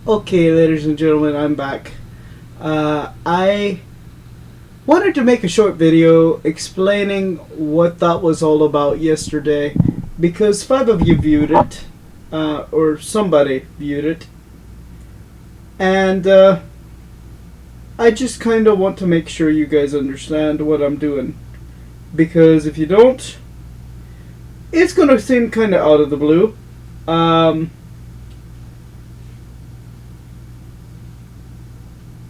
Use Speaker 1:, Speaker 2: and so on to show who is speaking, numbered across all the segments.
Speaker 1: Okay, ladies and gentlemen, I'm back. I wanted to make a short video explaining what that was all about yesterday because five of you viewed it, or somebody viewed it, and I just kind of want to make sure you guys understand what I'm doing because if you don't, it's gonna seem kind of out of the blue. Um,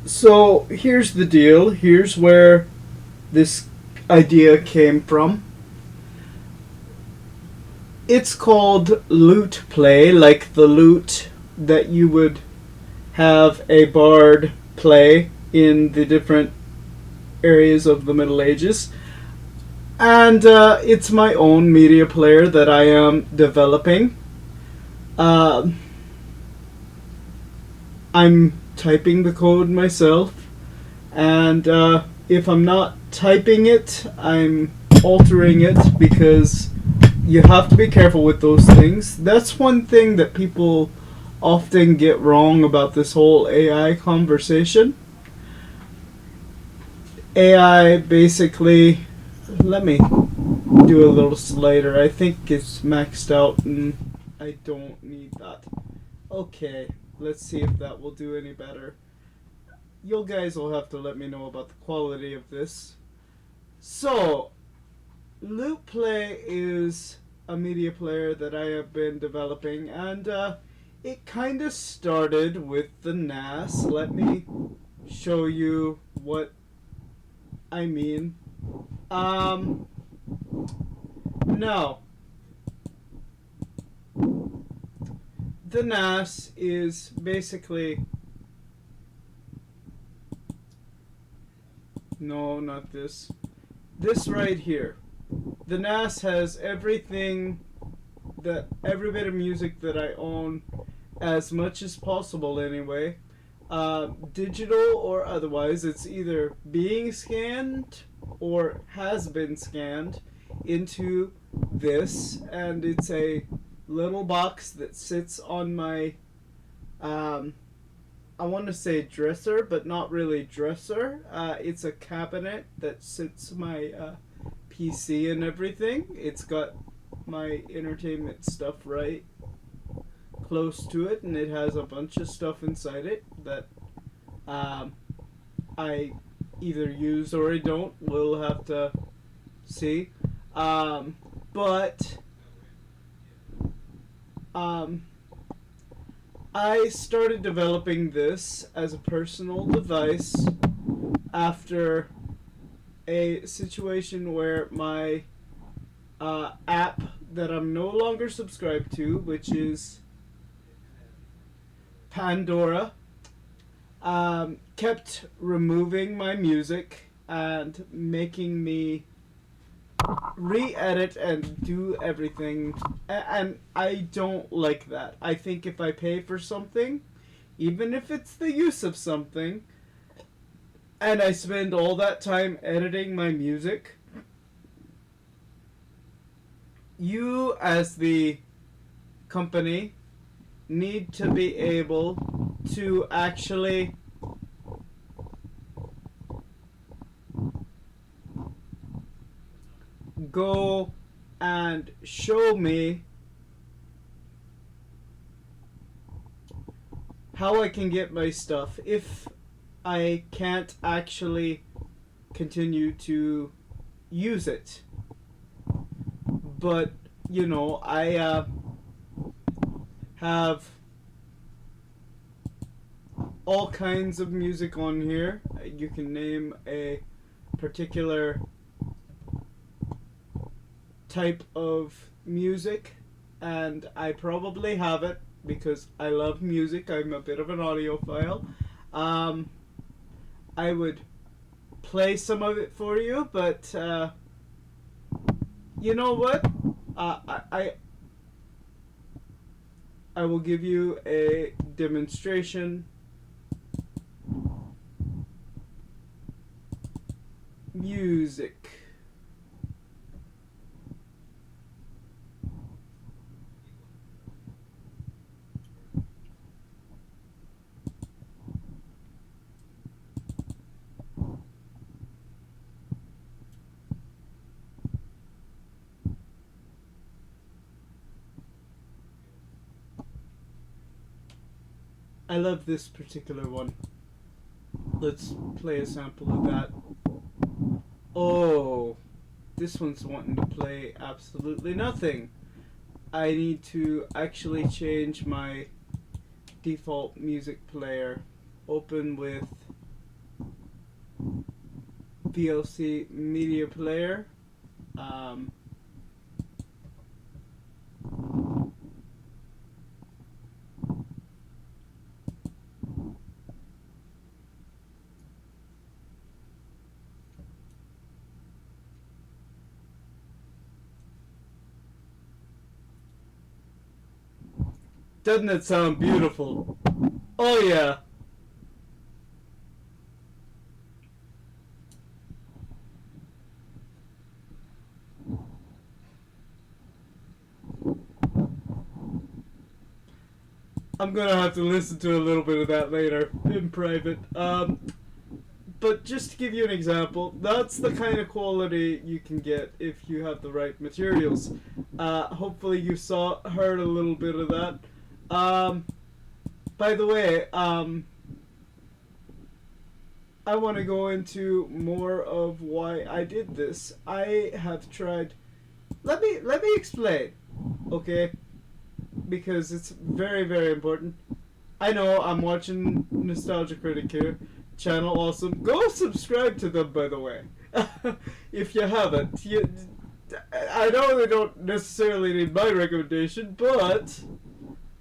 Speaker 1: so here's the deal. Here's where this idea came from. It's called LutePlay, like the lute that you would have a bard play in the different areas of the Middle Ages. And it's my own media player that I am developing. Uh, I'm typing the code myself, and if I'm not typing it, I'm altering it because you have to be careful with those things. That's one thing that people often get wrong about this whole AI conversation. AI basically, let me do a little slider. I think it's maxed out and I don't need that. Okay, let's see if that will do any better. You guys will have to let me know about the quality of this. So, LutePlay is a media player that I have been developing, and it kind of started with the NAS. Let me show you what I mean. Um, Now, the NAS is basically. No, not this. This right here. The NAS has everything that every bit of music that I own, as much as possible anyway, digital or otherwise. It's either being scanned or has been scanned into this, and it's a little box that sits on my um, I want to say dresser, but not really dresser. It's a cabinet that sits my PC and everything. It's got my entertainment stuff right close to it, and it has a bunch of stuff inside it that um, I either use or I don't. We'll have to see. Um, but um, I started developing this as a personal device after a situation where my app that I'm no longer subscribed to, which is Pandora, kept removing my music and making me re-edit and do everything, and I don't like that. I think if I pay for something, even if it's the use of something, and I spend all that time editing my music, you as the company need to be able to actually go and show me how I can get my stuff if I can't actually continue to use it. But, I have all kinds of music on here. You can name a particular type of music, and I probably have it because I love music. I'm a bit of an audiophile. Um, I would play some of it for you, but you know what? I will give you a demonstration music. I love this particular one. Let's play a sample of that. Oh, this one's wanting to play absolutely nothing. I need to actually change my default music player. Open with VLC media player. Um, doesn't it sound beautiful? Oh yeah. I'm gonna have to listen to a little bit of that later in private. But just to give you an example, that's the kind of quality you can get if you have the right materials. Hopefully you heard a little bit of that. By the way, I want to go into more of why I did this. I have tried. Let me explain, okay? Because it's very very important. I know I'm watching Nostalgia Critic here. Channel awesome. Go subscribe to them, by the way. If you haven't. I know they don't necessarily need my recommendation, but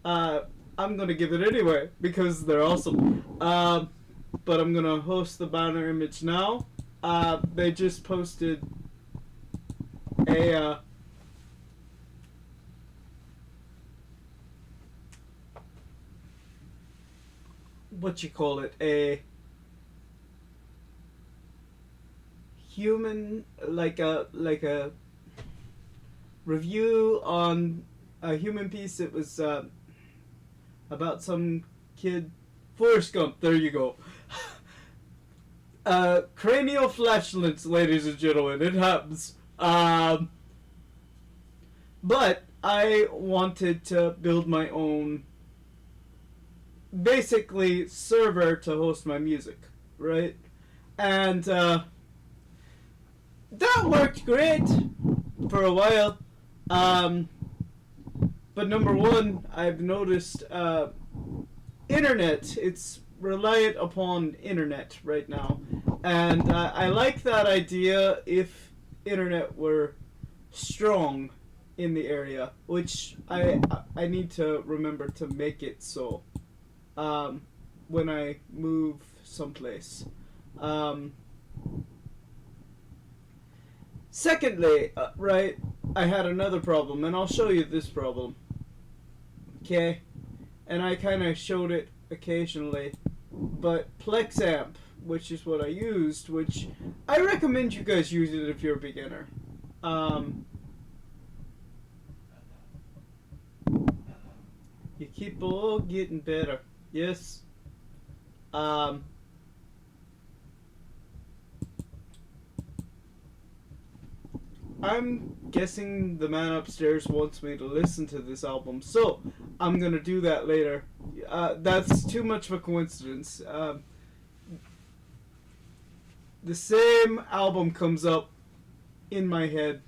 Speaker 1: I'm gonna give it anyway because they're awesome. But I'm gonna host the banner image now. They just posted a what you call it, a human, like a review on a human piece. It was about some kid. Forrest Gump, there you go. Cranial flatulence, ladies and gentlemen, it happens. But I wanted to build my own, basically, server to host my music, right? And that worked great for a while. But number one, I've noticed internet. It's reliant upon internet right now, and I like that idea if internet were strong in the area, which I need to remember to make it so when I move someplace. Secondly, right, I had another problem, and I'll show you this problem. Okay, and I kind of showed it occasionally, but Plex Amp, which is what I used, which I recommend you guys use it if you're a beginner. You keep on getting better. Yes. I'm guessing the man upstairs wants me to listen to this album, so I'm gonna do that later. That's too much of a coincidence. The same album comes up in my head.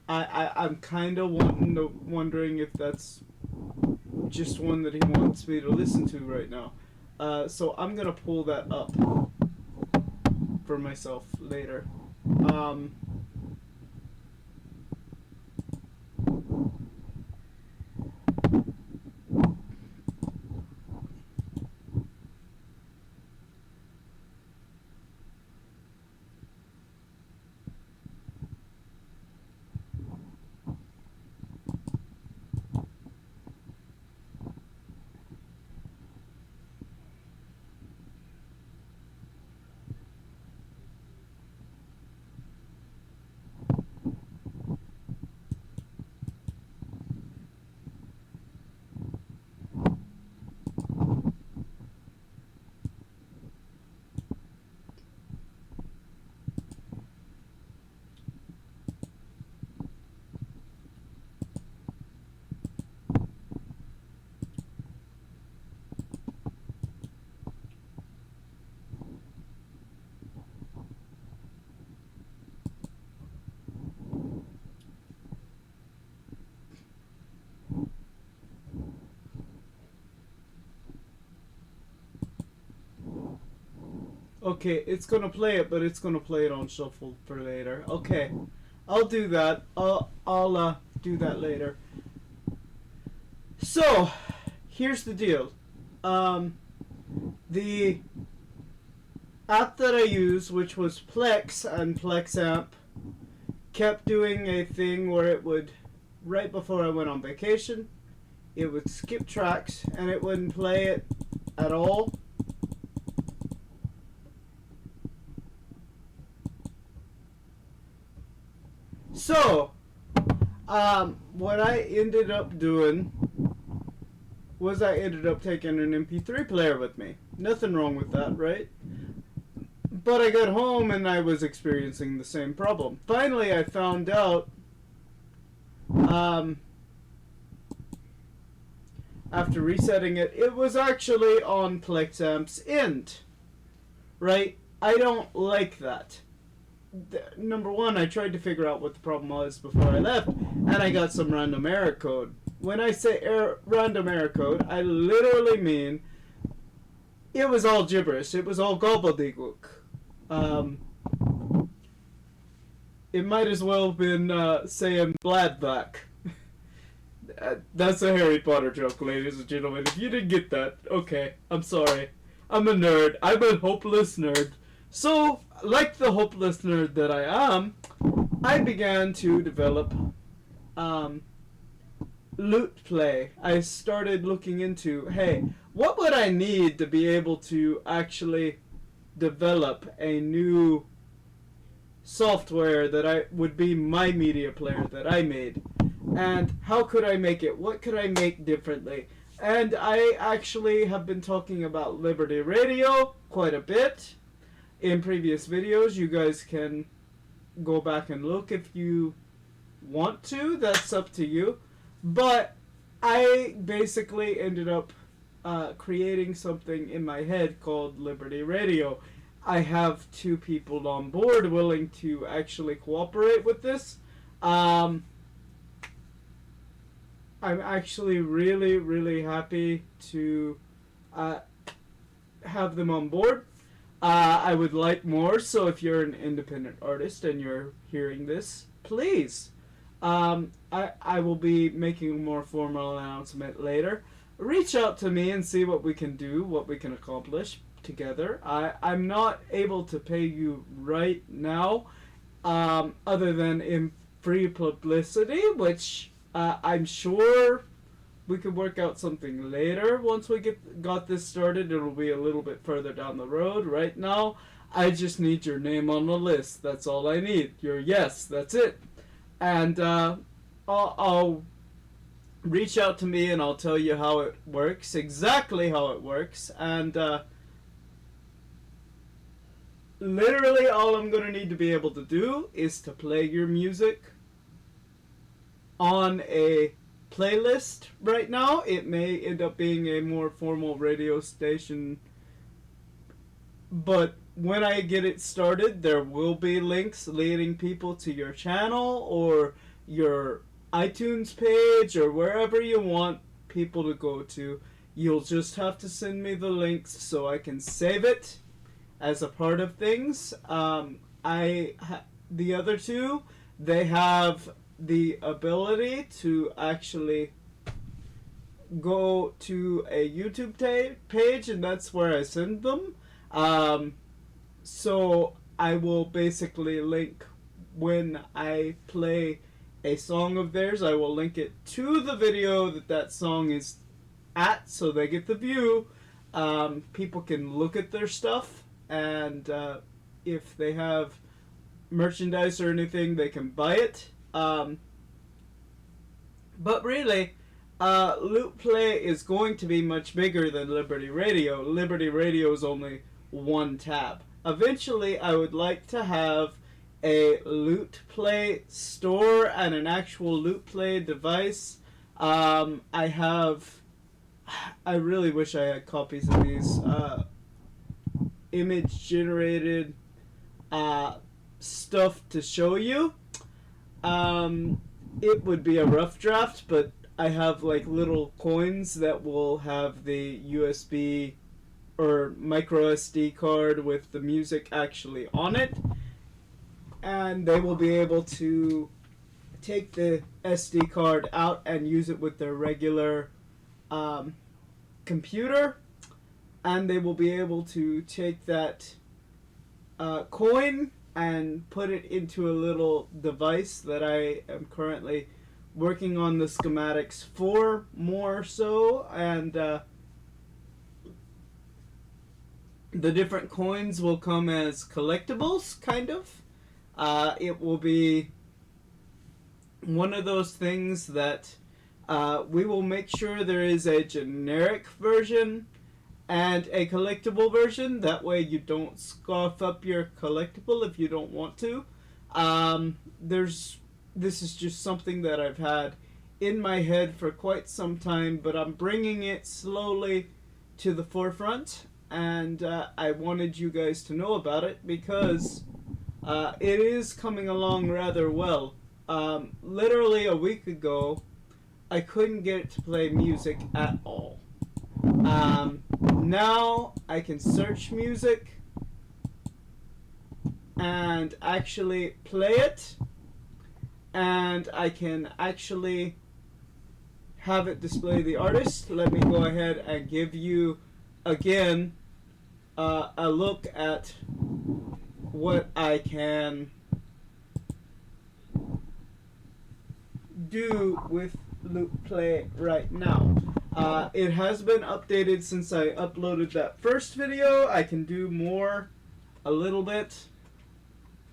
Speaker 1: I'm kind of wondering if that's just one that he wants me to listen to right now. So I'm gonna pull that up for myself later. Okay, it's gonna play it, but it's gonna play it on shuffle for later. Okay, I'll do that. I'll do that later. So, here's the deal. The app that I use, which was Plex and PlexAmp, kept doing a thing where it would, right before I went on vacation, it would skip tracks and it wouldn't play it at all. So, what I ended up doing was I ended up taking an MP3 player with me. Nothing wrong with that, right? But I got home and I was experiencing the same problem. Finally, I found out, after resetting it, it was actually on PlexAmp's end, right? I don't like that. Number one, I tried to figure out what the problem was before I left, and I got some random error code. When I say random error code, I literally mean it was all gibberish. It was all gobbledygook. It might as well have been saying Bladback. That's a Harry Potter joke, ladies and gentlemen. If you didn't get that, okay, I'm sorry. I'm a nerd. I'm a hopeless nerd. So, like the hopeless nerd that I am, I began to develop LutePlay. I started looking into, hey, what would I need to be able to actually develop a new software that would be my media player that I made? And how could I make it? What could I make differently? And I actually have been talking about Liberty Radio quite a bit in previous videos. You guys can go back and look if you want to. That's up to you. But I basically ended up creating something in my head called Liberty Radio. I have 2 people on board willing to actually cooperate with this. I'm actually really, really happy to have them on board. I would like more, so if you're an independent artist and you're hearing this, please. I will be making a more formal announcement later. Reach out to me and see what we can do, what we can accomplish together. I'm not able to pay you right now, other than in free publicity, which I'm sure we could work out something later. Once we got this started, it'll be a little bit further down the road. Right now, I just need your name on the list. That's all I need. Your yes, that's it. And I'll reach out to me and I'll tell you how it works, exactly how it works. And literally all I'm going to need to be able to do is to play your music on a playlist. Right now it may end up being a more formal radio station, but when I get it started, there will be links leading people to your channel or your iTunes page or wherever you want people to go to. You'll just have to send me the links so I can save it as a part of things. The other 2, they have the ability to actually go to a YouTube page, and that's where I send them. So I will basically link, when I play a song of theirs, I will link it to the video that song is at, so they get the view. People can look at their stuff, and if they have merchandise or anything, they can buy it. But really, LutePlay is going to be much bigger than Liberty Radio. Liberty Radio is only one tab. Eventually, I would like to have a LutePlay store and an actual LutePlay device. I really wish I had copies of these image-generated stuff to show you. It would be a rough draft, but I have like little coins that will have the USB or micro SD card with the music actually on it, and they will be able to take the SD card out and use it with their regular um, computer, and they will be able to take that coin and put it into a little device that I am currently working on the schematics for more so, and the different coins will come as collectibles, kind of. It will be one of those things that we will make sure there is a generic version and a collectible version. That way you don't scoff up your collectible if you don't want to. This is just something that I've had in my head for quite some time, but I'm bringing it slowly to the forefront, and I wanted you guys to know about it because it is coming along rather well. Literally a week ago, I couldn't get it to play music at all. Now I can search music and actually play it, and I can actually have it display the artist. Let me go ahead and give you again a look at what I can do with LutePlay right now. It has been updated since I uploaded that first video. I can do more a little bit,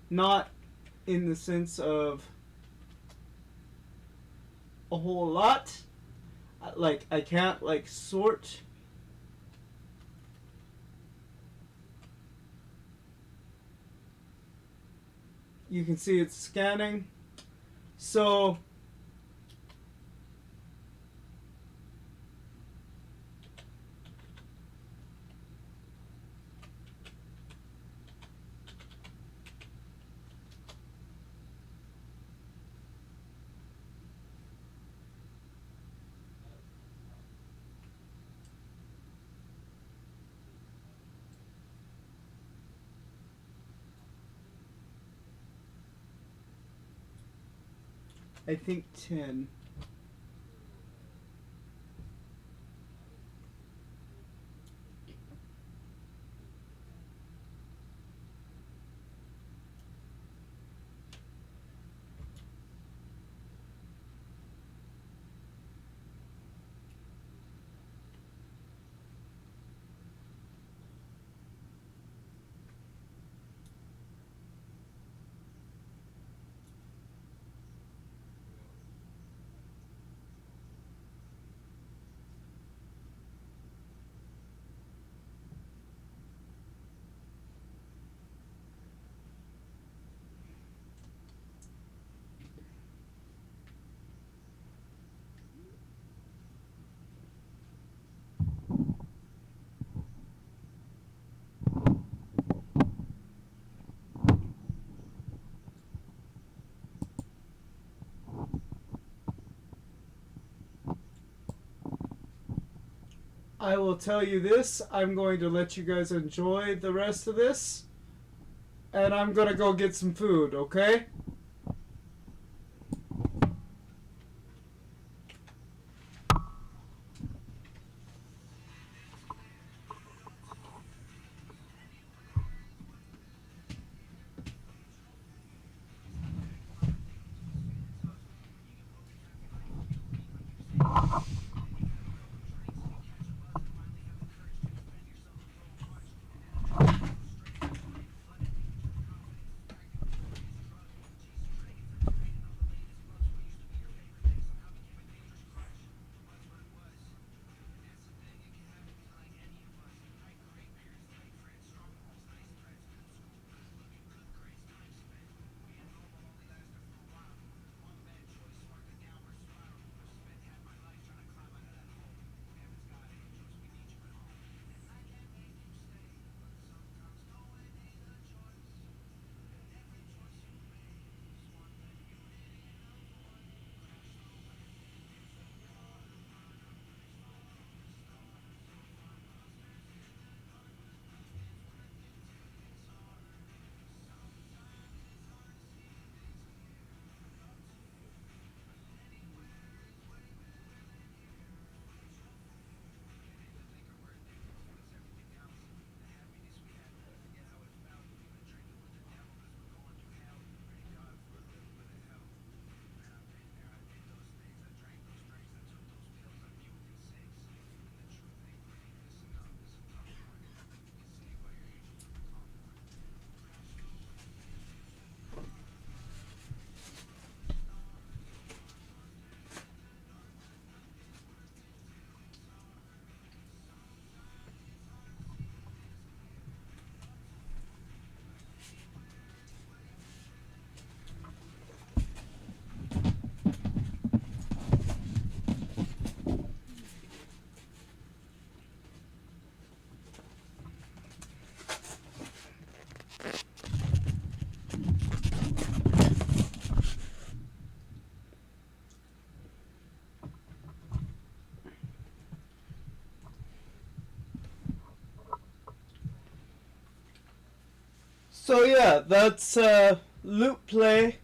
Speaker 1: not in the sense of a whole lot. Like, I can't like sort. You can see it's scanning. So I think 10. I will tell you this, I'm going to let you guys enjoy the rest of this, and I'm gonna go get some food, okay? So yeah, that's LutePlay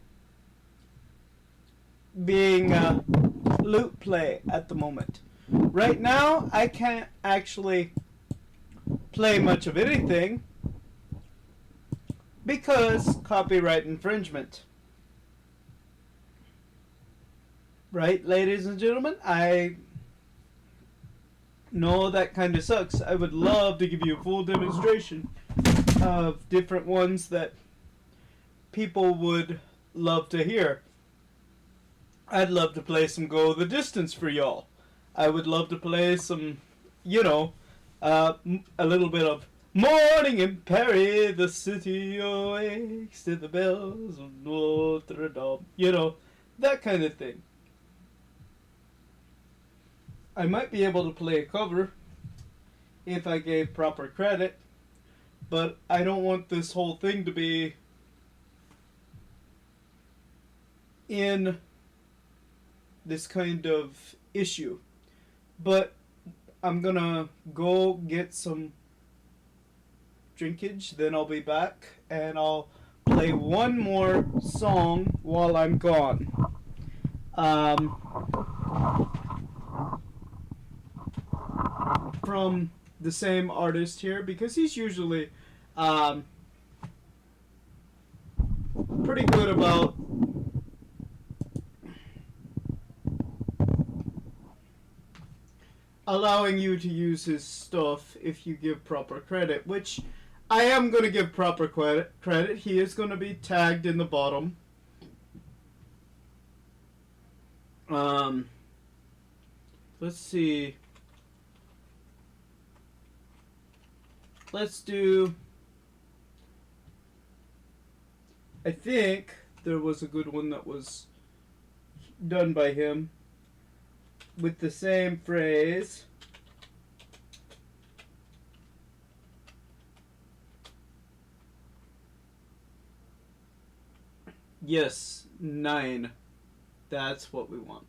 Speaker 1: being LutePlay at the moment. Right now, I can't actually play much of anything because copyright infringement. Right, ladies and gentlemen? I know that kind of sucks. I would love to give you a full demonstration of different ones that people would love to hear. I'd love to play some Go the Distance for y'all. I would love to play some, you know, a little bit of Morning in Paris, the city awakes to the bells of Notre Dame. You know, that kind of thing. I might be able to play a cover if I gave proper credit, but I don't want this whole thing to be in this kind of issue. But I'm gonna go get some drinkage, then I'll be back and I'll play one more song while I'm gone. From the same artist here because he's usually pretty good about allowing you to use his stuff if you give proper credit, which I am going to give proper credit. He is going to be tagged in the bottom. Let's see. Let's do... I think there was a good one that was done by him with the same phrase. Yes, 9. That's what we want.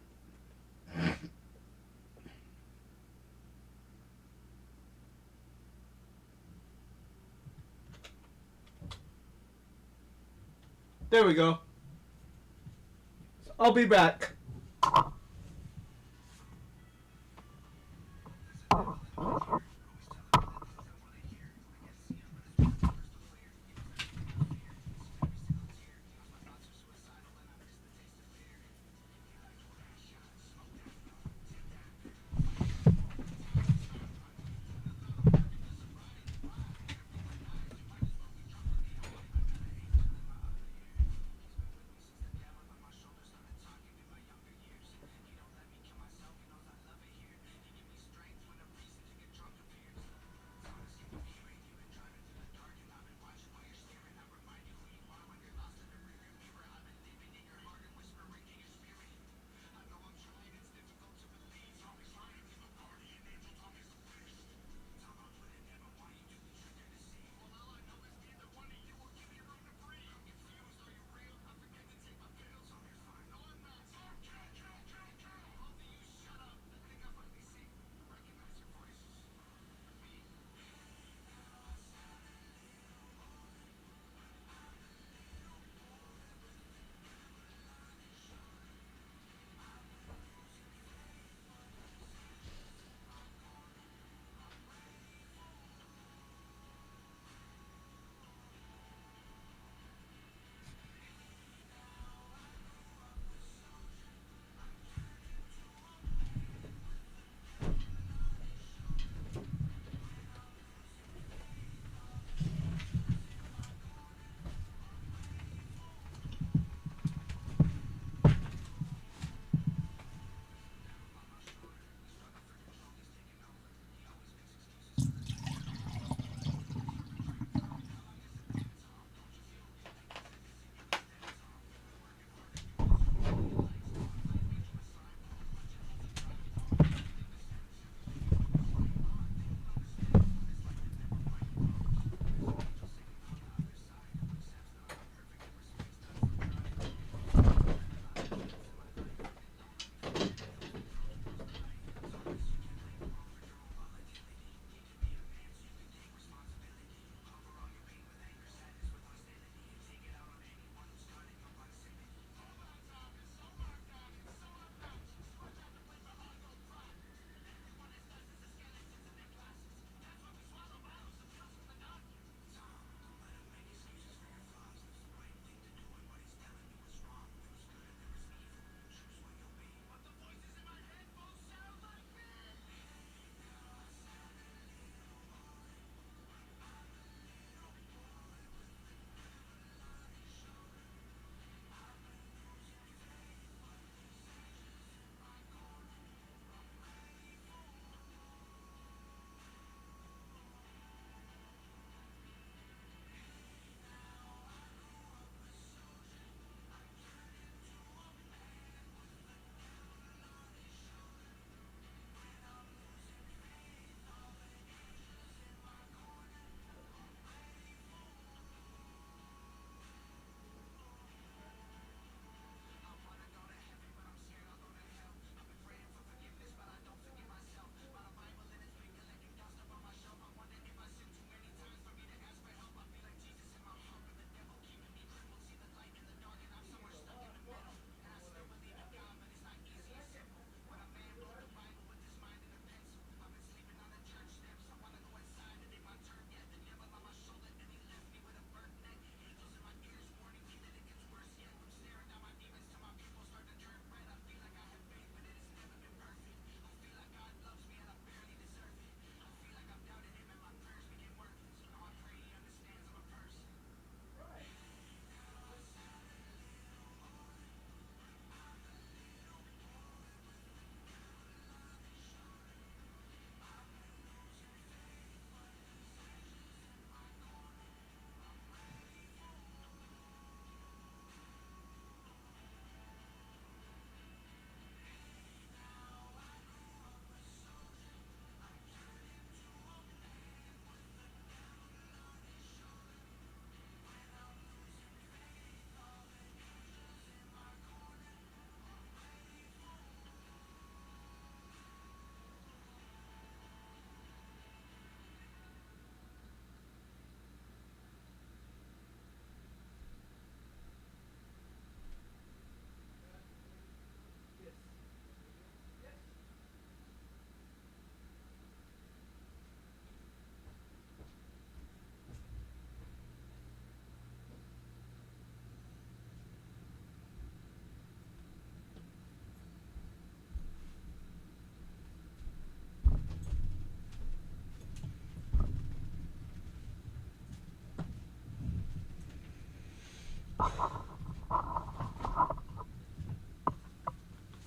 Speaker 1: There we go. I'll be back.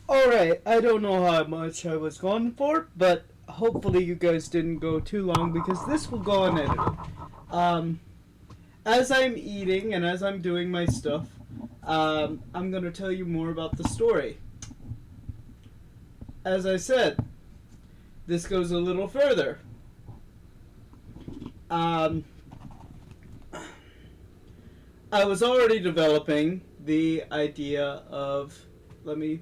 Speaker 1: Alright, I don't know how much I was gone for, but hopefully you guys didn't go too long because this will go unedited. As I'm eating and as I'm doing my stuff, I'm going to tell you more about the story. As I said, this goes a little further. I was already developing the idea of, let me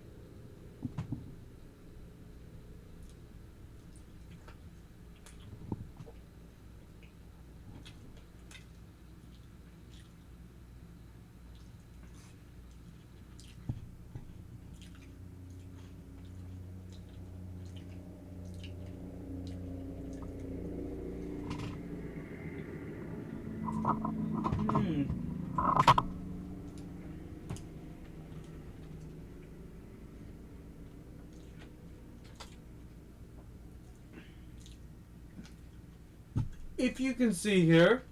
Speaker 1: if you can see here,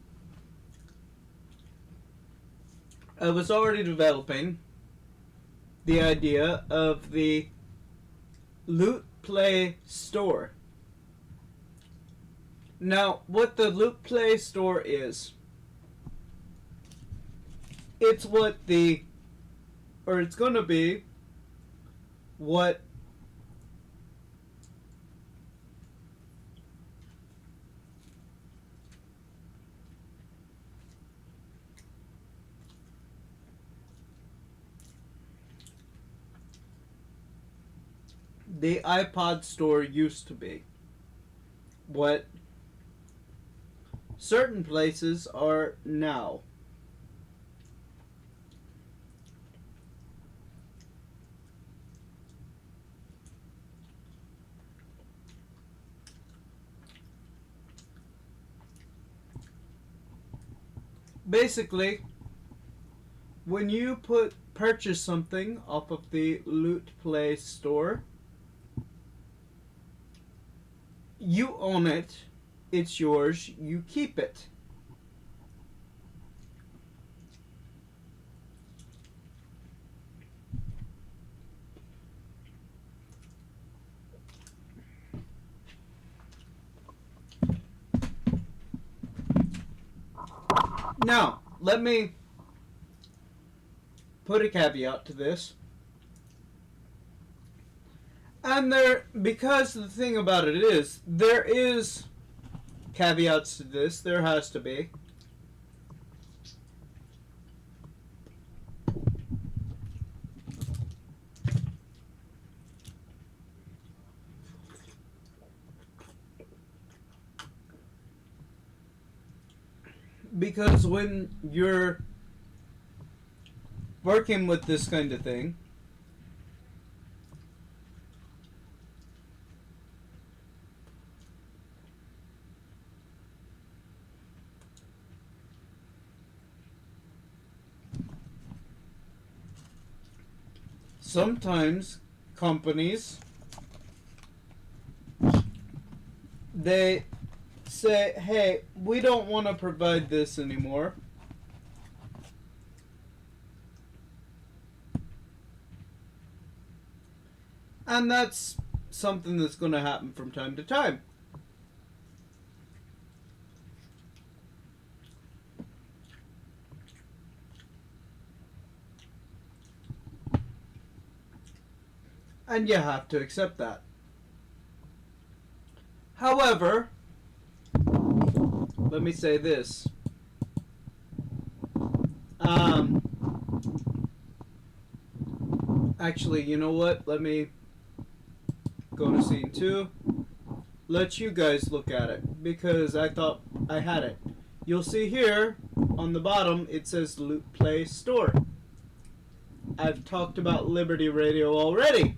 Speaker 1: I was already developing the idea of the LutePlay store. Now, what the LutePlay store is, it's it's gonna be what the iPod store used to be. What certain places are now. Basically, when you purchase something off of the LutePlay store, you own it, it's yours, you keep it. Now, let me put a caveat to this. And because the thing about it is, there is caveats to this, there has to be. Because when you're working with this kind of thing, sometimes companies, they say, hey, we don't want to provide this anymore. And that's something that's going to happen from time to time. And you have to accept that. However, let me say this. Actually, you know what? Let me go to scene 2. Let you guys look at it, because I thought I had it. You'll see here on the bottom it says LutePlay Store. I've talked about Liberty Radio already.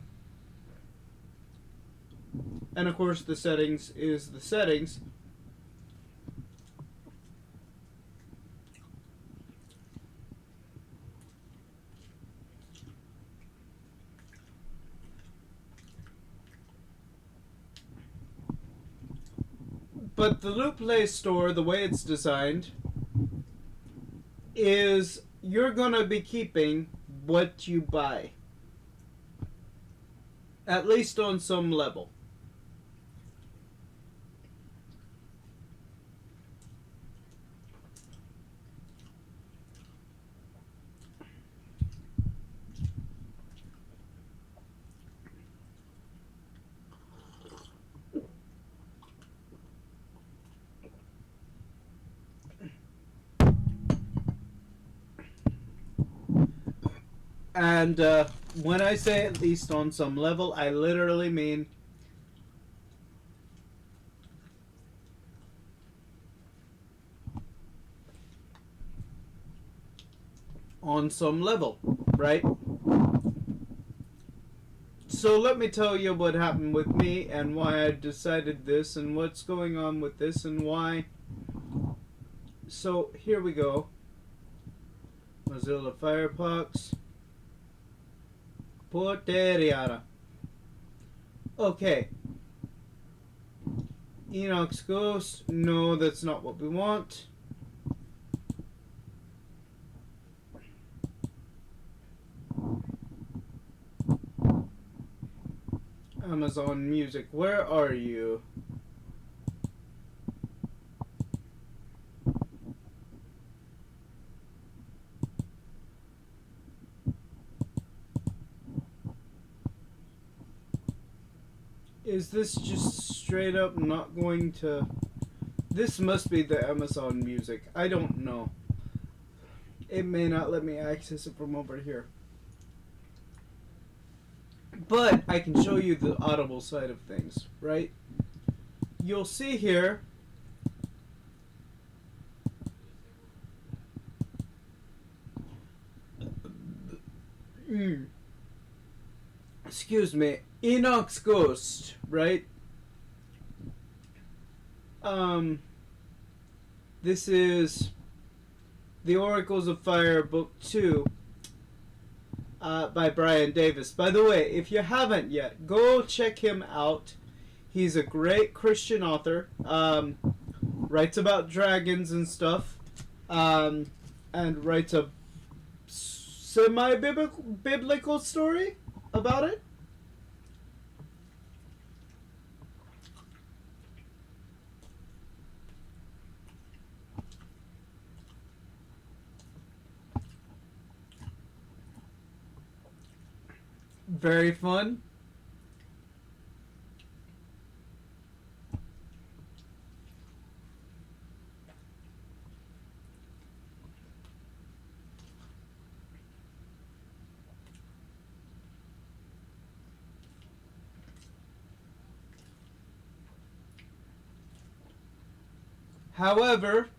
Speaker 1: And of course the settings is the settings. But the LutePlay store, the way it's designed, is you're gonna be keeping what you buy, at least on some level. And when I say at least on some level, I literally mean on some level, right? So let me tell you what happened with me and why I decided this and what's going on with this and why. So here we go. Mozilla Firefox. Porteriana. Okay. Enoch's Ghost. No, that's not what we want. Amazon Music. Where are you? Is this just straight up not going to... This must be the Amazon Music. I don't know. It may not let me access it from over here. But I can show you the Audible side of things, right? You'll see here... Excuse me. Enoch's Ghost, right? This is The Oracles of Fire, Book 2, by Brian Davis. By the way, if you haven't yet, go check him out. He's a great Christian author. Writes about dragons and stuff. And writes a semi-biblical story about it. Very fun. However,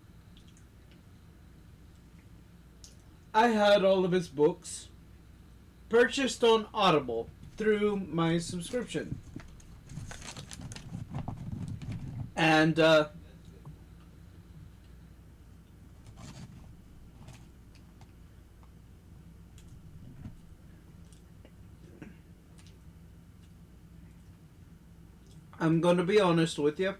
Speaker 1: I had all of his books purchased on Audible through my subscription. And I'm going to be honest with you.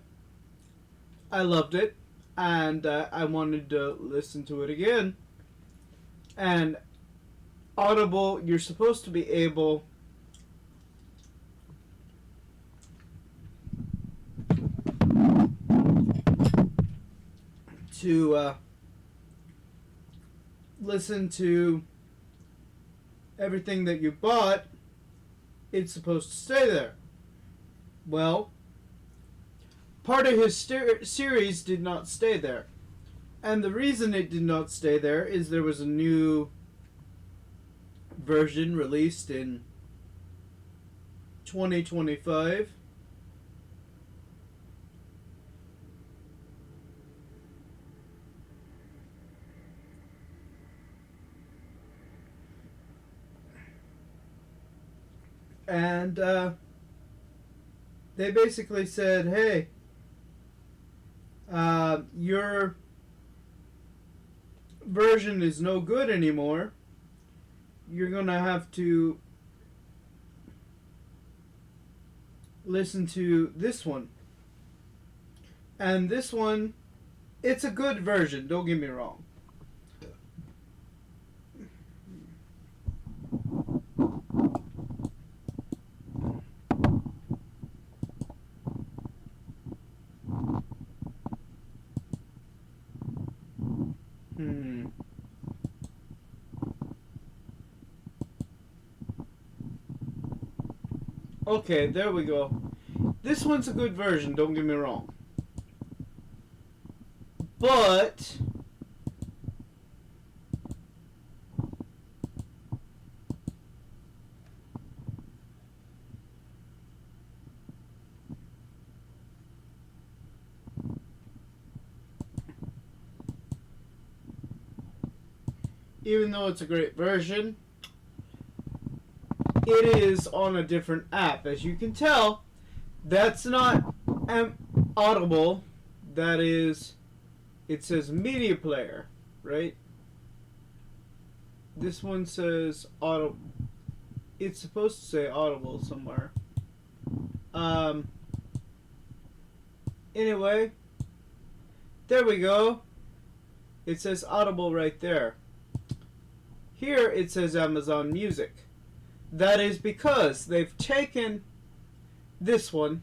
Speaker 1: I loved it, and I wanted to listen to it again. And Audible, you're supposed to be able to listen to everything that you bought. It's supposed to stay there. Well, part of his series did not stay there. And the reason it did not stay there is there was a new version released in 2025. And they basically said, hey, your version is no good anymore. You're gonna have to listen to this one. And this one, it's a good version, don't get me wrong. Hmm. Okay, there we go. This one's a good version, don't get me wrong. But even though it's a great version, it is on a different app. As you can tell, that's not Audible. That is, it says Media Player, right? This one says Audible. It's supposed to say Audible somewhere. Anyway, there we go. It says Audible right there. Here it says Amazon Music. That is because they've taken this one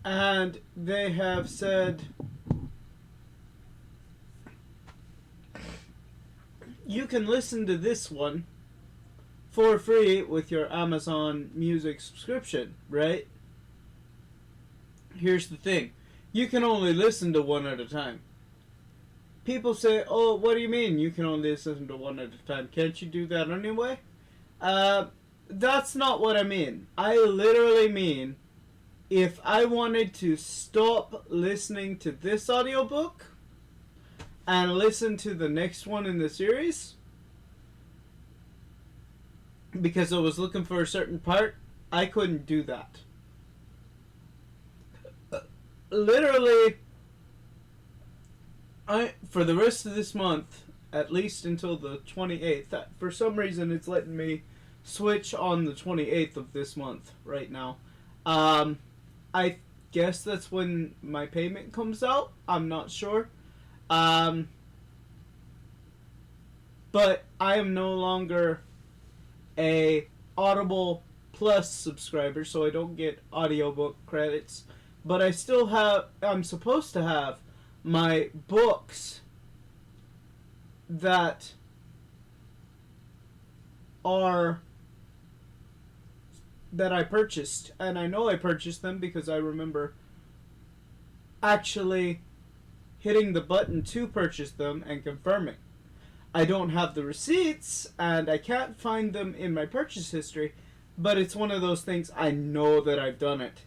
Speaker 1: and they have said you can listen to this one for free with your Amazon Music subscription, right? Here's the thing. You can only listen to one at a time. People say, oh, what do you mean you can only listen to one at a time? Can't you do that anyway? That's not what I mean. I literally mean if I wanted to stop listening to this audiobook and listen to the next one in the series because I was looking for a certain part, I couldn't do that. Literally, for the rest of this month, at least until the 28th, for some reason it's letting me switch on the 28th of this month right now. I guess that's when my payment comes out. I'm not sure. But I am no longer a Audible Plus subscriber, so I don't get audiobook credits. But I still have, I'm supposed to have my books that I purchased. And I know I purchased them because I remember actually hitting the button to purchase them and confirming. I don't have the receipts and I can't find them in my purchase history, but it's one of those things I know that I've done it.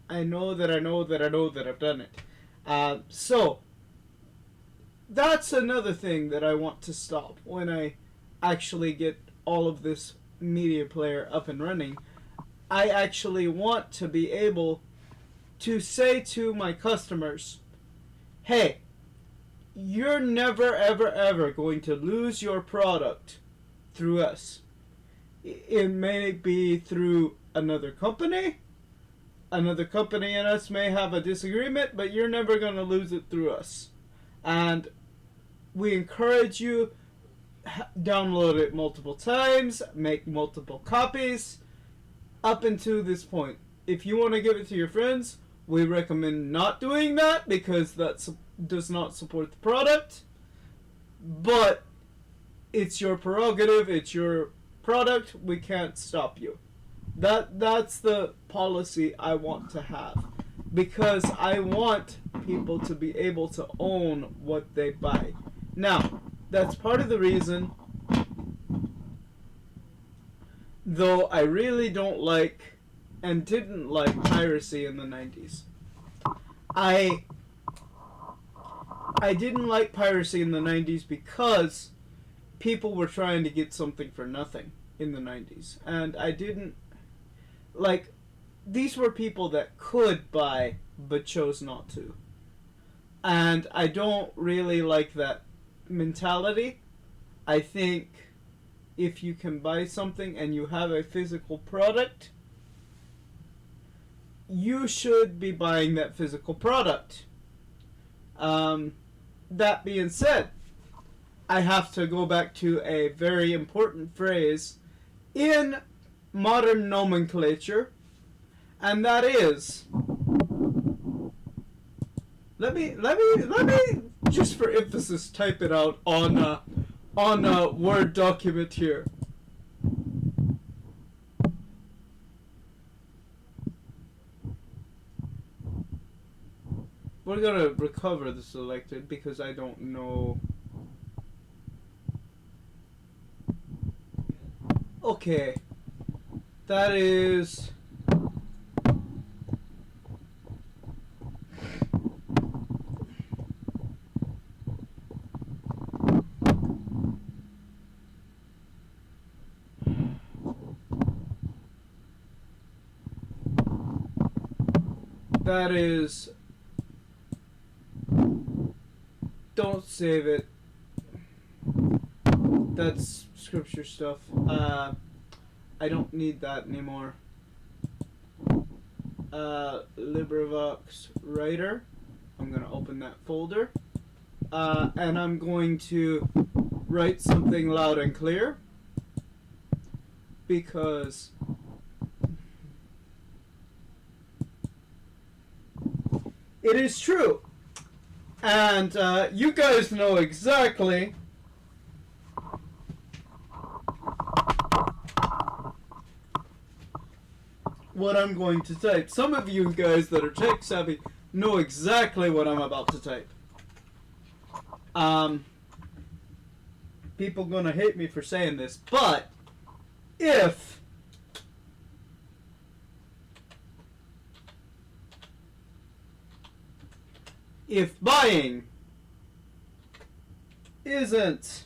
Speaker 1: I know that I've done it. So, that's another thing that I want to stop when I actually get all of this media player up and running. I actually want to be able to say to my customers, hey, you're never ever ever going to lose your product through us. It may be through another company and us may have a disagreement, but you're never going to lose it through us. And we encourage you, download it multiple times, make multiple copies, up until this point. If you want to give it to your friends, we recommend not doing that because that does not support the product. But it's your prerogative, it's your product, we can't stop you. That's the policy I want to have, because I want people to be able to own what they buy. Now, that's part of the reason, though I really don't like and didn't like piracy in the 90s. I didn't like piracy in the 90s because people were trying to get something for nothing in the 90s. And I didn't like, these were people that could buy but chose not to. And I don't really like that mentality. I think if you can buy something and you have a physical product, you should be buying that physical product. That being said, I have to go back to a very important phrase in modern nomenclature, and that is, let me just for emphasis type it out on a Word document here. We're gonna recover the selected because I don't know. Okay, that is don't save it. That's scripture stuff. I don't need that anymore. LibriVox Writer. I'm going to open that folder. And I'm going to write something loud and clear. Because it is true. And you guys know exactly what I'm going to type. Some of you guys that are tech savvy know exactly what I'm about to type. People gonna hate me for saying this, but if buying isn't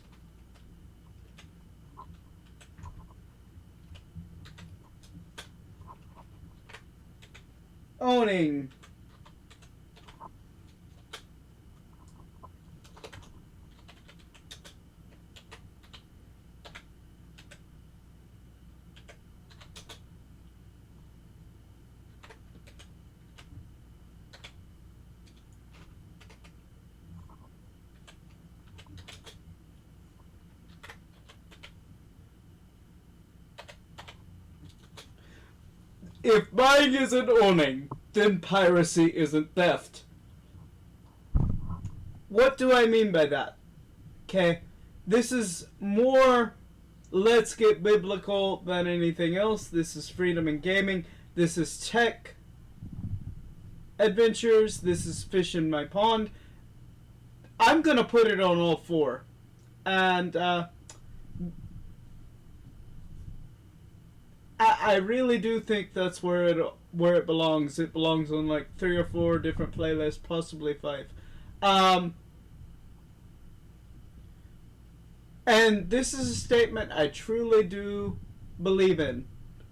Speaker 1: owning, if buying isn't owning, then piracy isn't theft. What do I mean by that? Okay, this is more let's get biblical than anything else. This is freedom in gaming. This is tech adventures. This is fish in my pond. I'm gonna put it on all four. And I really do think that's where it belongs. It belongs on like 3 or 4 different playlists, possibly 5. And this is a statement I truly do believe in.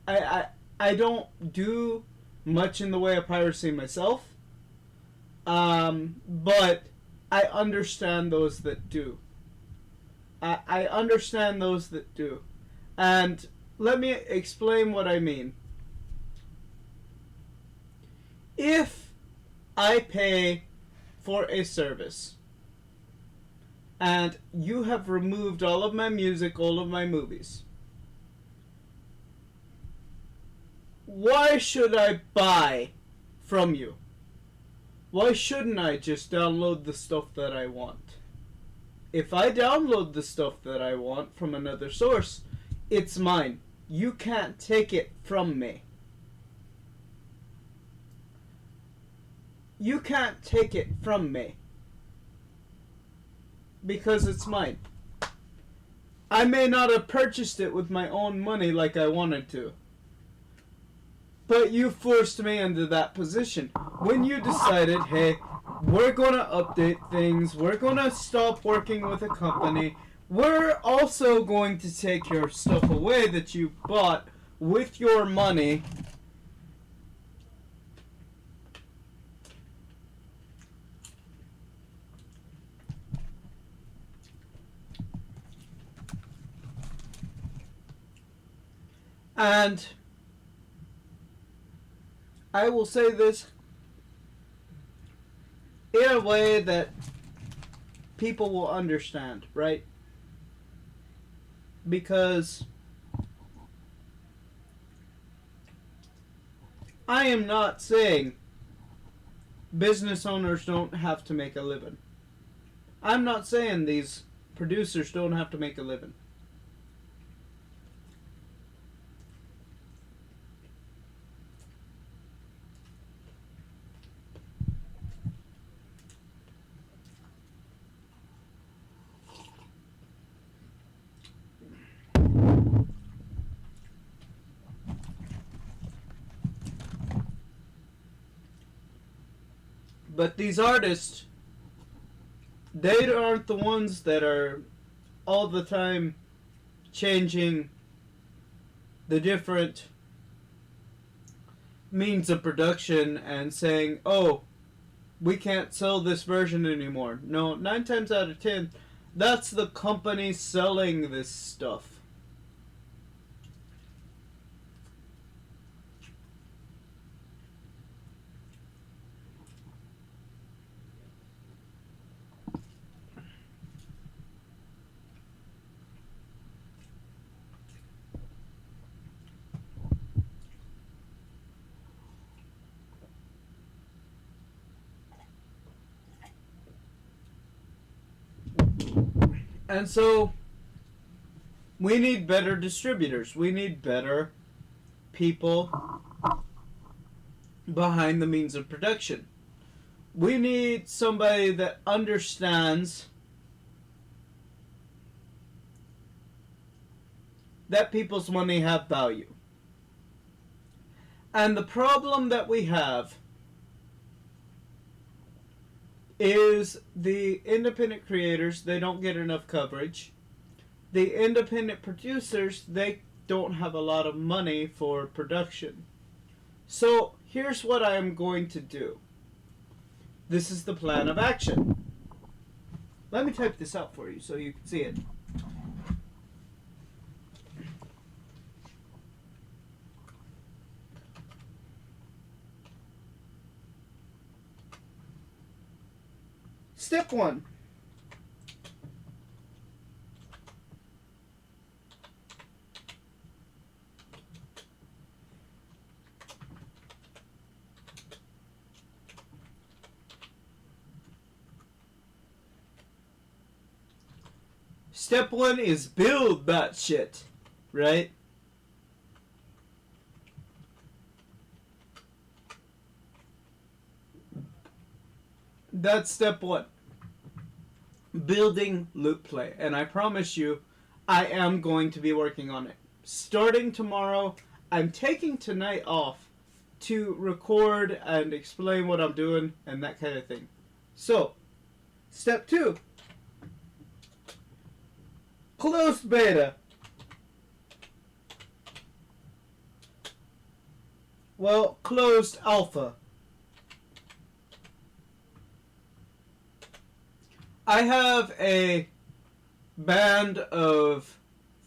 Speaker 1: I don't do much in the way of piracy myself, but I understand those that do. I understand those that do. And let me explain what I mean. If I pay for a service and you have removed all of my music, all of my movies, why should I buy from you? Why shouldn't I just download the stuff that I want? If I download the stuff that I want from another source, it's mine. You can't take it from me. You can't take it from me. Because it's mine. I may not have purchased it with my own money like I wanted to. But you forced me into that position. When you decided, hey, we're gonna update things, we're gonna stop working with a company, we're also going to take your stuff away that you bought with your money. And I will say this in a way that people will understand, right? because I am not saying business owners don't have to make a living. I'm not saying these producers don't have to make a living. But these artists, they aren't the ones that are all the time changing the different means of production and saying, oh, we can't sell this version anymore. No, 9 times out of 10, that's the company selling this stuff. And so we need better distributors. We need better people behind the means of production. We need somebody that understands that people's money have value. And the problem that we have is the independent creators, they don't get enough coverage. The independent producers, they don't have a lot of money for production. So here's what I am going to do. This is the plan of action. Let me type this out for you so you can see it. Step 1. Step 1 is build that shit, right? That's step 1. Building LutePlay. And I promise you, I am going to be working on it. Starting tomorrow, I'm taking tonight off to record and explain what I'm doing and that kind of thing. So, step 2. Closed beta. Well, closed alpha. I have a band of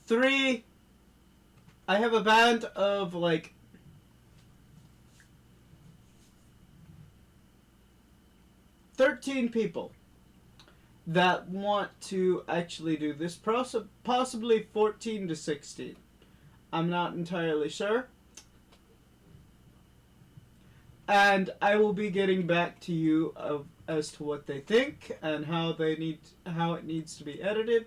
Speaker 1: 3. I have a band of like 13 people that want to actually do this, possibly 14 to 16. I'm not entirely sure. And I will be getting back to you as to what they think and how it needs to be edited.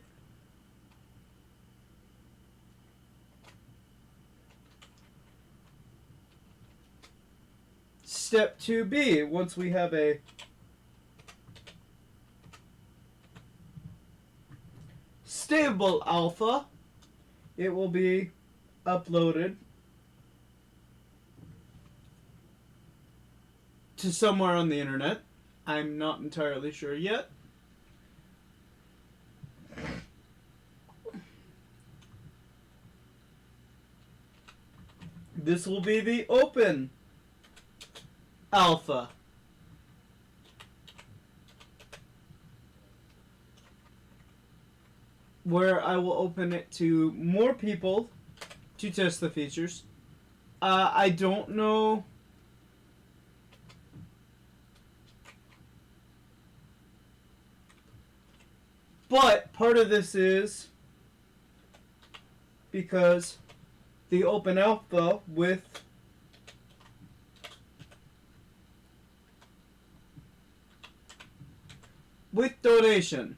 Speaker 1: Step 2B, once we have a stable alpha, it will be uploaded to somewhere on the internet. I'm not entirely sure yet. This will be the open alpha. Where I will open it to more people to test the features. I don't know. But part of this is because the open alpha with donation.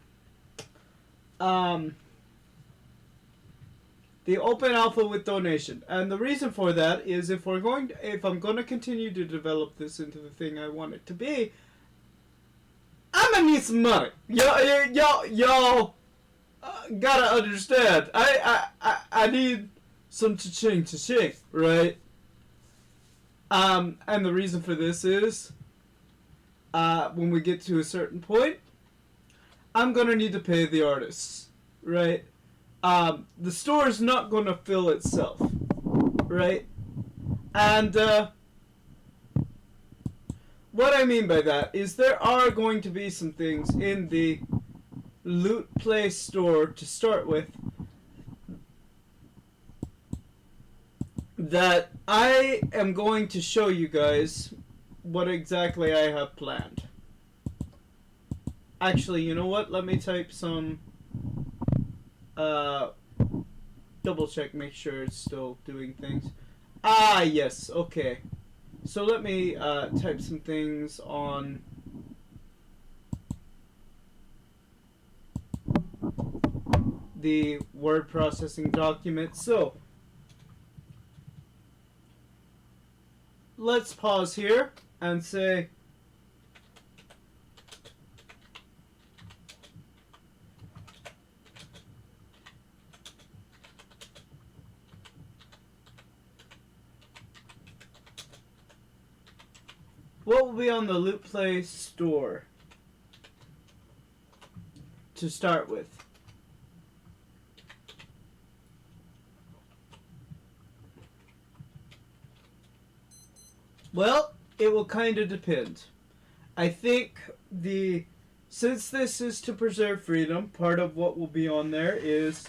Speaker 1: The open alpha with donation, and the reason for that is if I'm going to continue to develop this into the thing I want it to be, I'm gonna need some money. Y'all gotta understand. I need some cha-ching, right? And the reason for this is, when we get to a certain point, I'm gonna need to pay the artists, right? The store is not gonna fill itself, right? And what I mean by that is there are going to be some things in the LutePlay store to start with that I am going to show you guys what exactly I have planned. Actually, you know what? Let me type some, double check, make sure it's still doing things. Ah, yes, okay. So let me type some things on the word processing document. So let's pause here and say what will be on the LutePlay store to start with. Well, it will kind of depend. I think since this is to preserve freedom, part of what will be on there is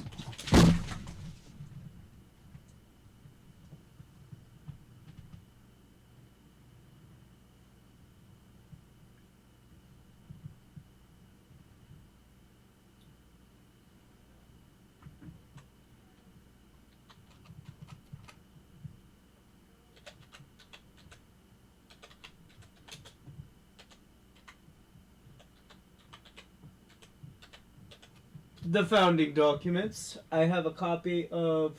Speaker 1: the founding documents. I have a copy of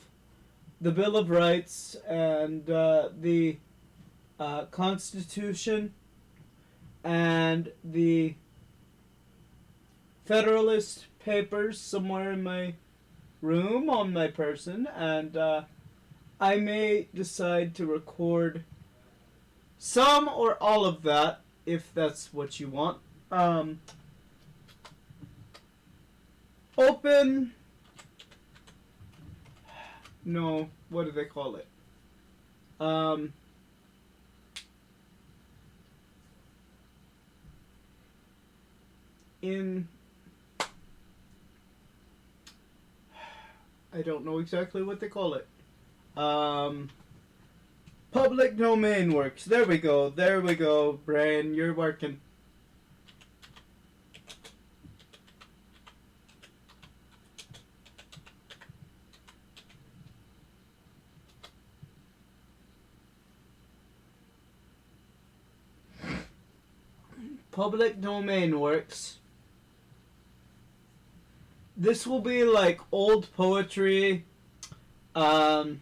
Speaker 1: the Bill of Rights and the Constitution and the Federalist Papers somewhere in my room on my person, and I may decide to record some or all of that if that's what you want. Open. No, what do they call it? I don't know exactly what they call it. Public domain works. There we go. There we go. Brain, you're working. Public domain works. This will be like old poetry, The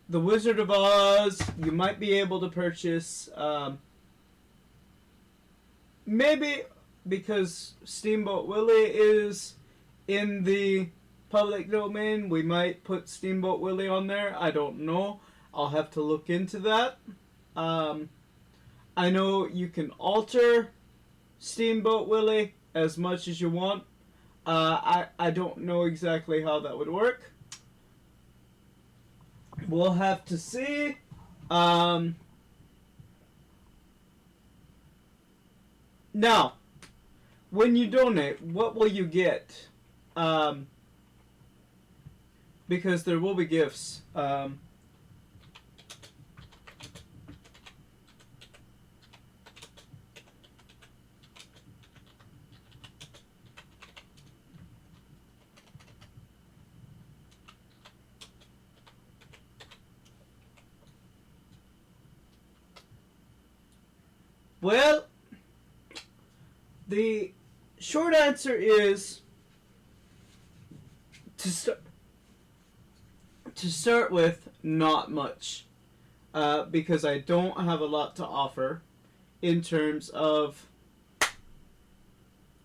Speaker 1: Wizard of Oz. You might be able to purchase, maybe because Steamboat Willie is in the public domain, we might put Steamboat Willie on there. I don't know. I'll have to look into that. I know you can alter Steamboat Willie as much as you want. I don't know exactly how that would work. We'll have to see. Now, when you donate, what will you get? Because there will be gifts. Well, the short answer is to start with, not much, because I don't have a lot to offer in terms of,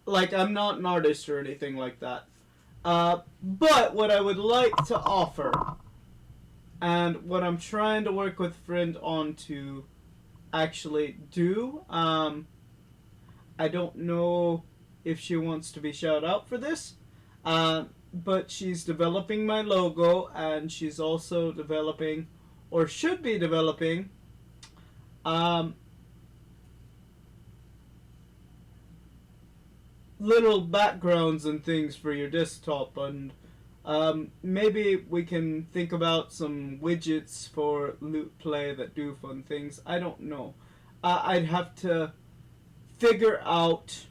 Speaker 1: like, I'm not an artist or anything like that. But what I would like to offer, and what I'm trying to work with a friend on to actually do, I don't know if she wants to be shouted out for this, but she's developing my logo, and she's also developing, or should be developing, little backgrounds and things for your desktop, and maybe we can think about some widgets for LutePlay that do fun things. I don't know. I'd have to figure out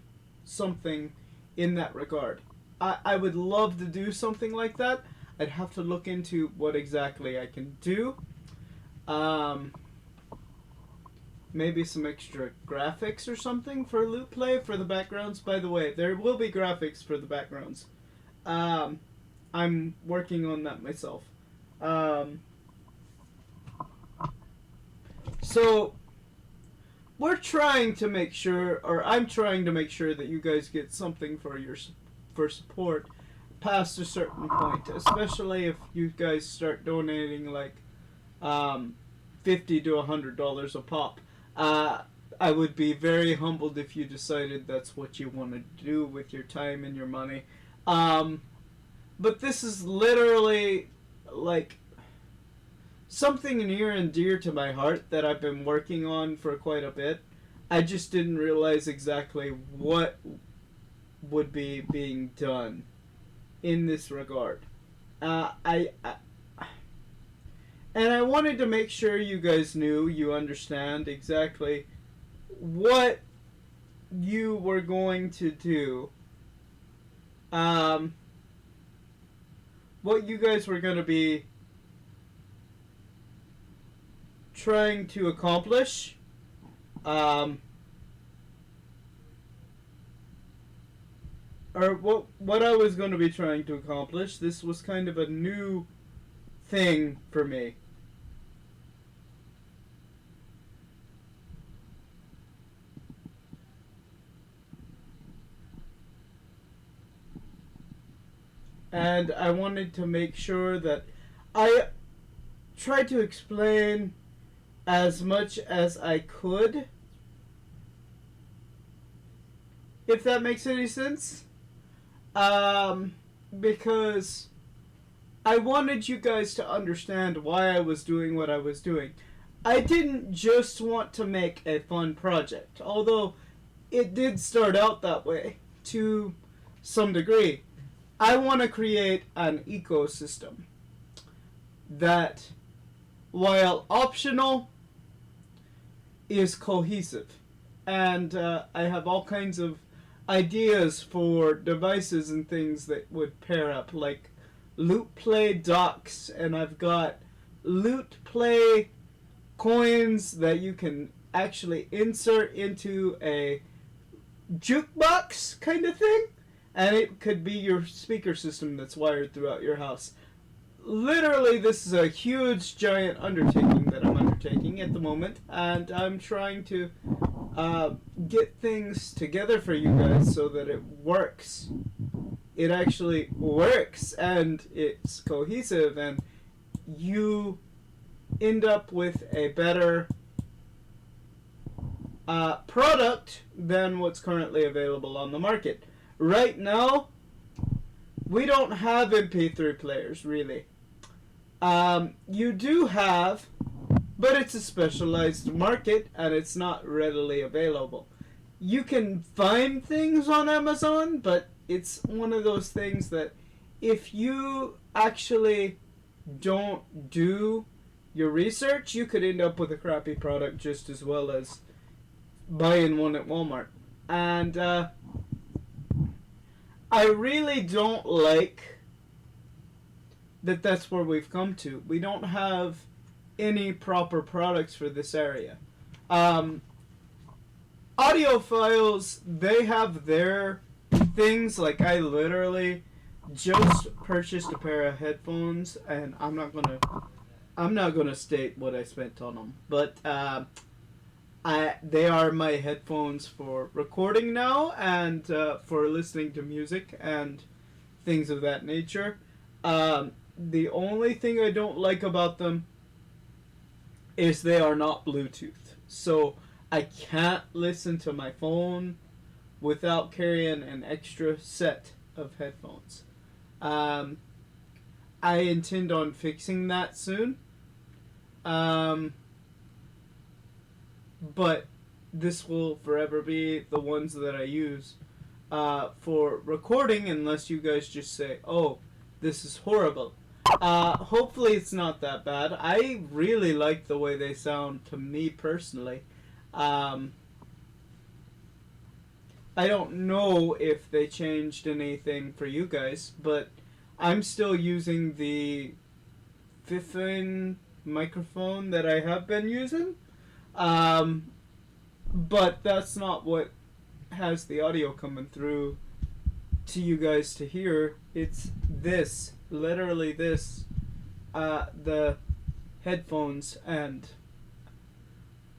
Speaker 1: something in that regard. I would love to do something like that. I'd have to look into what exactly I can do. Maybe some extra graphics or something for LutePlay for the backgrounds. By the way, there will be graphics for the backgrounds. I'm working on that myself. So we're trying to make sure, or I'm trying to make sure, that you guys get something for support past a certain point, especially if you guys start donating like $50 to $100 a pop. I would be very humbled if you decided that's what you want to do with your time and your money. But this is literally like something near and dear to my heart that I've been working on for quite a bit. I just didn't realize exactly what would be being done in this regard. And I wanted to make sure you guys knew, you understand exactly what you were going to do. What you guys were going to be trying to accomplish. Or what I was going to be trying to accomplish. This was kind of a new thing for me. And I wanted to make sure that I tried to explain as much as I could, if that makes any sense. Because I wanted you guys to understand why I was doing what I was doing. I didn't just want to make a fun project, although it did start out that way to some degree. I want to create an ecosystem that, while optional, is cohesive. And I have all kinds of ideas for devices and things that would pair up, like LutePlay docks, and I've got LutePlay coins that you can actually insert into a jukebox kind of thing, and it could be your speaker system that's wired throughout your house. Literally, this is a huge, giant undertaking that I'm undertaking at the moment, and I'm trying to get things together for you guys so that it works. It actually works, and it's cohesive, and you end up with a better product than what's currently available on the market. Right now, we don't have MP3 players, really. You do have, but it's a specialized market, and it's not readily available. You can find things on Amazon, but it's one of those things that if you actually don't do your research, you could end up with a crappy product just as well as buying one at Walmart. And I really don't like that that's where we've come to. We don't have any proper products for this area. Audiophiles, they have their things. Like, I literally just purchased a pair of headphones, and I'm not gonna state what I spent on them, but they are my headphones for recording now and for listening to music and things of that nature. The only thing I don't like about them is they are not Bluetooth. So I can't listen to my phone without carrying an extra set of headphones. Um, I intend on fixing that soon. Um, but this will forever be the ones that I use for recording, unless you guys just say, "Oh, this is horrible." Hopefully, it's not that bad. I really like the way they sound to me personally. Um, I don't know if they changed anything for you guys, but I'm still using the Fiffin microphone that I have been using. Um, but that's not what has the audio coming through to you guys to hear. It's this, literally this, the headphones, and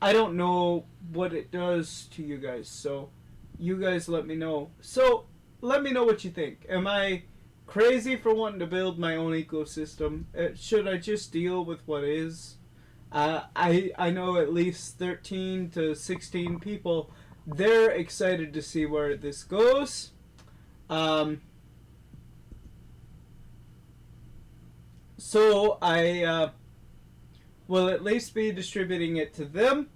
Speaker 1: I don't know what it does to you guys, so you guys let me know. So, let me know what you think. Am I crazy for wanting to build my own ecosystem? Should I just deal with what is? I know at least 13 to 16 people. They're excited to see where this goes. Um, so I will at least be distributing it to them.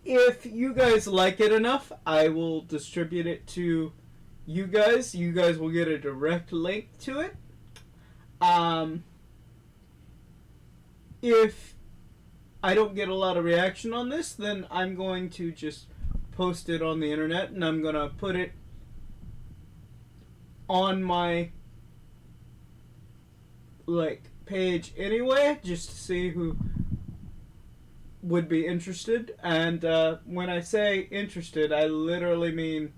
Speaker 1: If you guys like it enough, I will distribute it to you guys. You guys will get a direct link to it. Um, if I don't get a lot of reaction on this, then I'm going to just post it on the internet, and I'm going to put it on my page anyway, just to see who would be interested. And when I say interested, I literally mean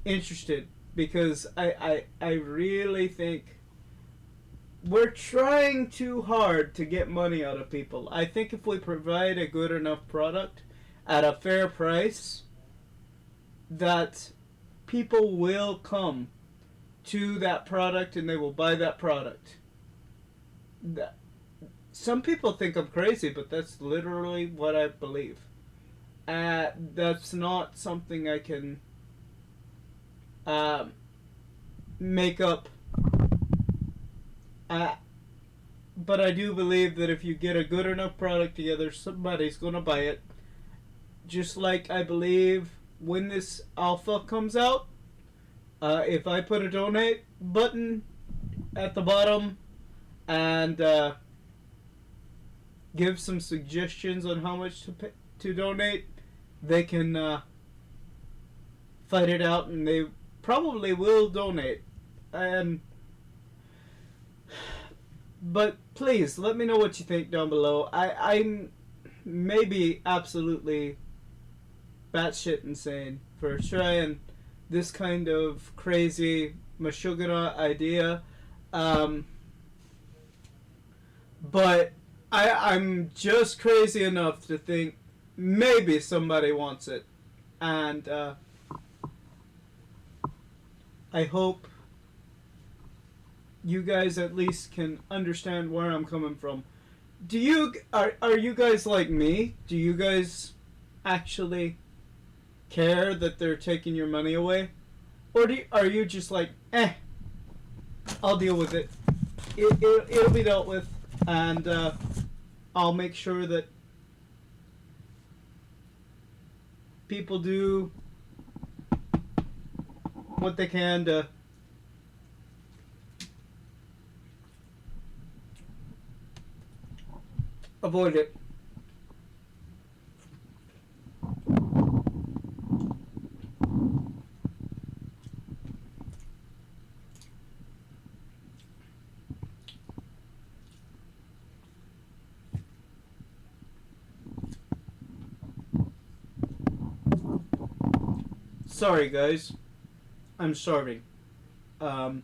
Speaker 1: interested, because I really think we're trying too hard to get money out of people. I think if we provide a good enough product at a fair price, that people will come to that product and they will buy that product. Some people think I'm crazy, but that's literally what I believe. That's not something I can make up. But I do believe that if you get a good enough product together, somebody's going to buy it. Just like I believe when this alpha comes out, if I put a donate button at the bottom and give some suggestions on how much to donate, they can fight it out, and they probably will donate. But please let me know what you think down below. I'm maybe absolutely batshit insane for trying this kind of crazy Mashugana idea. But I'm just crazy enough to think maybe somebody wants it. And I hope you guys at least can understand where I'm coming from. Are you guys like me? Do you guys actually care that they're taking your money away? Or are you just like, I'll deal with it. It'll be dealt with, and I'll make sure that people do what they can to avoid it. Sorry, guys. I'm starving. But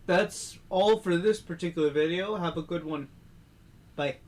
Speaker 1: that's all for this particular video. Have a good one. Bye.